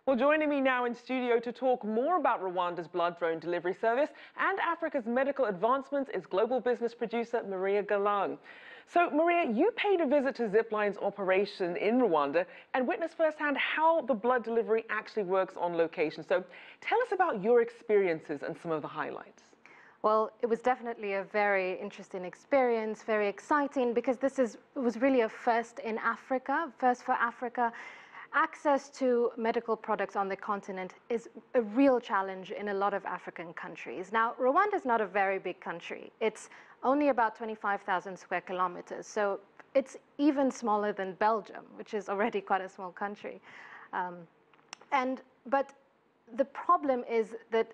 Well, joining me now in studio to talk more about Rwanda's blood drone delivery service and Africa's medical advancements is global business producer Maria Galang. So, Maria, you paid a visit to Zipline's operation in Rwanda and witnessed firsthand how the blood delivery actually works on location. So, tell us about your experiences and some of the highlights. Well, it was definitely a very interesting experience, very exciting, because it was really a first in Africa, first for Africa. Access to medical products on the continent is a real challenge in a lot of African countries. Now, Rwanda is not a very big country. It's only about 25,000 square kilometers, so it's even smaller than Belgium, which is already quite a small country. But the problem is that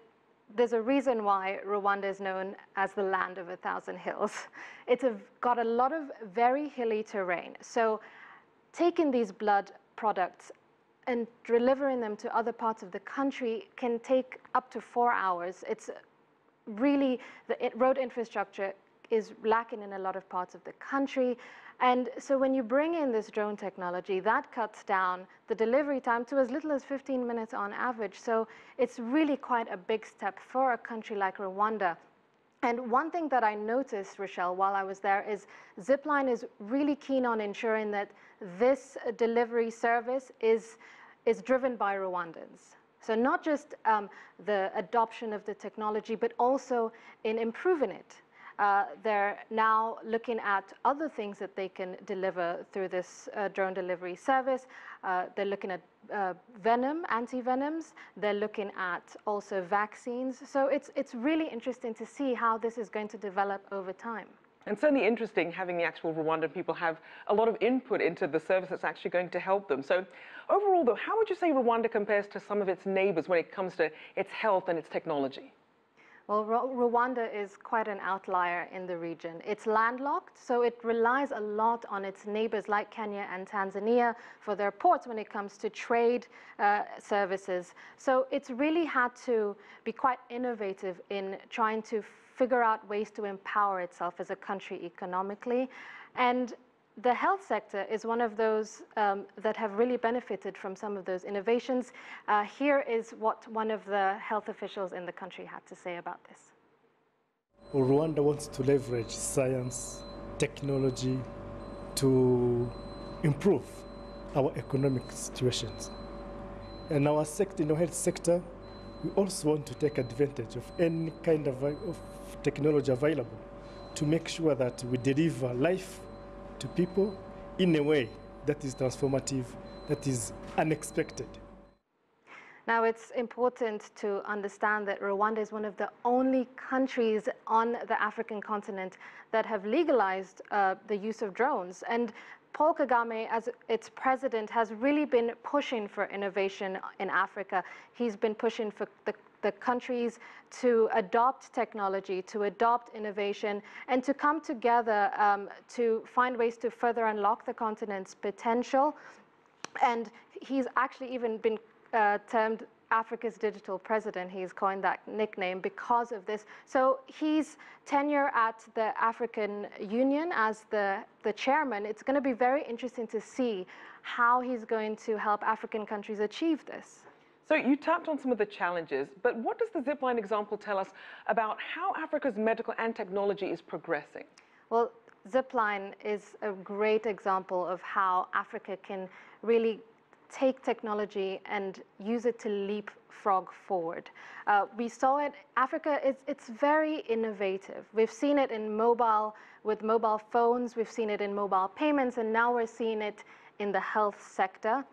there's a reason why Rwanda is known as the land of 1,000 hills. It's got a lot of very hilly terrain. So taking these blood products and delivering them to other parts of the country can take up to 4 hours. It's really, the road infrastructure is lacking in a lot of parts of the country. And so when you bring in this drone technology, that cuts down the delivery time to as little as 15 minutes on average. So it's really quite a big step for a country like Rwanda. And one thing that I noticed, Rachelle, while I was there is Zipline is really keen on ensuring that this delivery service is driven by Rwandans. So not just the adoption of the technology, but also in improving it. They're now looking at other things that they can deliver through this drone delivery service. They're looking at venom, anti-venoms. They're looking at also vaccines. So it's really interesting to see how this is going to develop over time. And certainly interesting having the actual Rwandan people have a lot of input into the service that's actually going to help them. So overall, though, how would you say Rwanda compares to some of its neighbors when it comes to its health and its technology? Well, Rwanda is quite an outlier in the region. It's landlocked, so it relies a lot on its neighbors like Kenya and Tanzania for their ports when it comes to trade services. So it's really had to be quite innovative in trying to figure out ways to empower itself as a country economically. And the health sector is one of those that have really benefited from some of those innovations. Here is what one of the health officials in the country had to say about this. Well, Rwanda wants to leverage science, technology to improve our economic situations. And our sector, in the health sector, we also want to take advantage of any kind of technology available to make sure that we deliver life to people in a way that is transformative, that is unexpected. Now, it's important to understand that Rwanda is one of the only countries on the African continent that have legalized the use of drones. And Paul Kagame, as its president, has really been pushing for innovation in Africa. He's been pushing for the countries to adopt technology, to adopt innovation, and to come together to find ways to further unlock the continent's potential. And he's actually even been termed Africa's digital president. He's coined that nickname because of this. So his tenure at the African Union as the chairman, it's going to be very interesting to see how he's going to help African countries achieve this. So you tapped on some of the challenges, but what does the Zipline example tell us about how Africa's medical and technology is progressing? Well, Zipline is a great example of how Africa can really take technology and use it to leapfrog forward. We saw it, Africa, it's very innovative. We've seen it with mobile phones, we've seen it in mobile payments, and now we're seeing it in the health sector.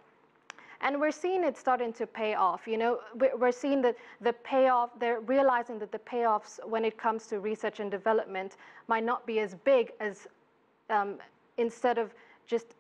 And we're seeing it starting to pay off. You know, we're seeing that the payoff, they're realizing that the payoffs when it comes to research and development might not be as big as instead of just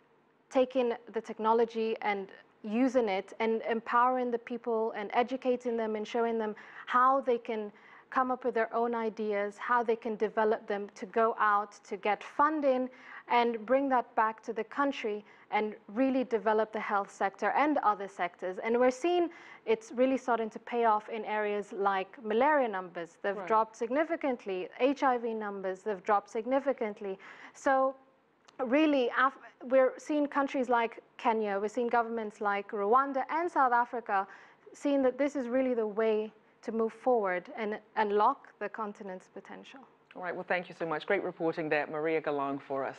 taking the technology and using it and empowering the people and educating them and showing them how they can come up with their own ideas, how they can develop them to go out to get funding and bring that back to the country and really develop the health sector and other sectors. And we're seeing it's really starting to pay off in areas like malaria numbers. They've dropped significantly. HIV numbers, they've dropped significantly. So really, we're seeing countries like Kenya, we're seeing governments like Rwanda and South Africa seeing that this is really the way to move forward and unlock the continent's potential. All right, well, thank you so much. Great reporting there, Maria Galang, for us.